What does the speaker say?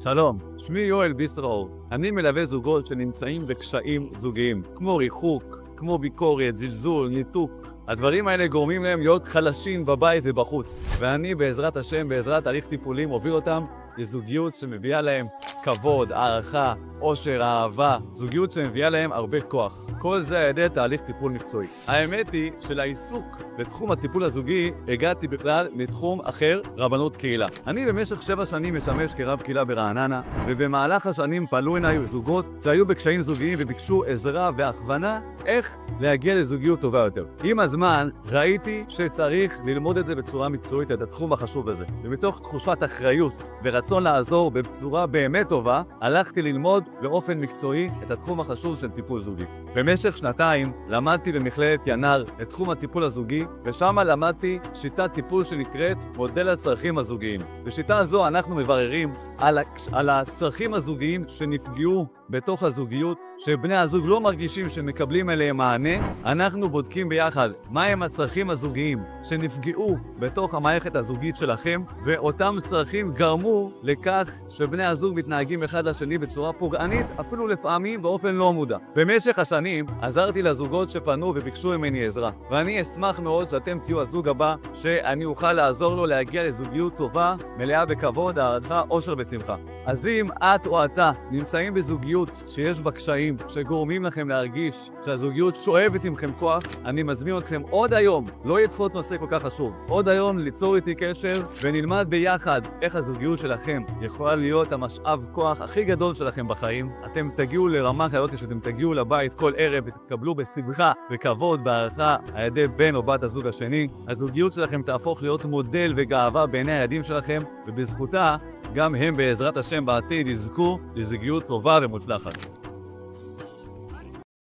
שלום, שמי יואל ביסראור. אני מלווה זוגות שנמצאים בקשיים זוגיים, כמו ריחוק, כמו ביקורת, זלזול, ניתוק. הדברים האלה גורמים להם להיות חלשים בבית ובחוץ. ואני בעזרת השם, בעזרת תהליך טיפולים, מוביל אותם לזוגיות שמביאה להם כבוד, הערכה, אושר, אהבה, זוגיות שמביאה להם הרבה כוח. כל זה על ידי תהליך טיפול מקצועי. האמת היא שלעיסוק בתחום הטיפול הזוגי הגעתי בכלל מתחום אחר, רבנות קהילה. אני במשך 7 שנים משמש כרב קהילה ברעננה, ובמהלך השנים פעלו עיניי זוגות שהיו בקשיים זוגיים וביקשו עזרה והכוונה איך להגיע לזוגיות טובה יותר. עם הזמן ראיתי שצריך ללמוד את זה בצורה מקצועית, את התחום החשוב הזה. ומתוך תחושת אחריות ורצון לעזור בצורה באמת טובה, הלכתי ללמוד באופן מקצועי את התחום החשוב של טיפול זוגי. במשך 2 למדתי במכללת ינר את תחום הטיפול הזוגי, ושם למדתי שיטת טיפול שנקראת מודל הצרכים הזוגיים. בשיטה זו אנחנו מבררים על הצרכים הזוגיים שנפגעו בתוך הזוגיות, שבני הזוג לא מרגישים שמקבלים אליהם מענה. אנחנו בודקים ביחד מהם הצרכים הזוגיים שנפגעו בתוך המערכת הזוגית שלכם, ואותם צרכים גרמו לכך שבני הזוג מתנהגים אחד לשני בצורה פוגענית, אפילו לפעמים באופן לא מודע. במשך השנים עזרתי לזוגות שפנו וביקשו ממני עזרה, ואני אשמח מאוד שאתם תהיו הזוג הבא שאני אוכל לעזור לו להגיע לזוגיות טובה, מלאה בכבוד, הערכה, אושר ושמחה. אז אם את או אתה נמצאים בזוגיות שיש בה קשיים שגורמים לכם להרגיש שהזוגיות שואבת עמכם כוח, אני מזמין אתכם עוד היום, לא ידחות נושא כל כך חשוב, עוד היום ליצור איתי קשר ונלמד ביחד איך הזוגיות שלכם יכולה להיות המשאב כוח הכי גדול שלכם בחיים. אתם תגיעו לרמה כזאת שאתם תגיעו לבית כל ערב ותקבלו בשמחה וכבוד בהערכה על ידי בן או בת הזוג השני. הזוגיות שלכם תהפוך להיות מודל וגאווה בעיני הילדים שלכם, ובזכותה גם הם בעזרת השם בעתיד יזכו לזוגיות טובה ומוצלחת.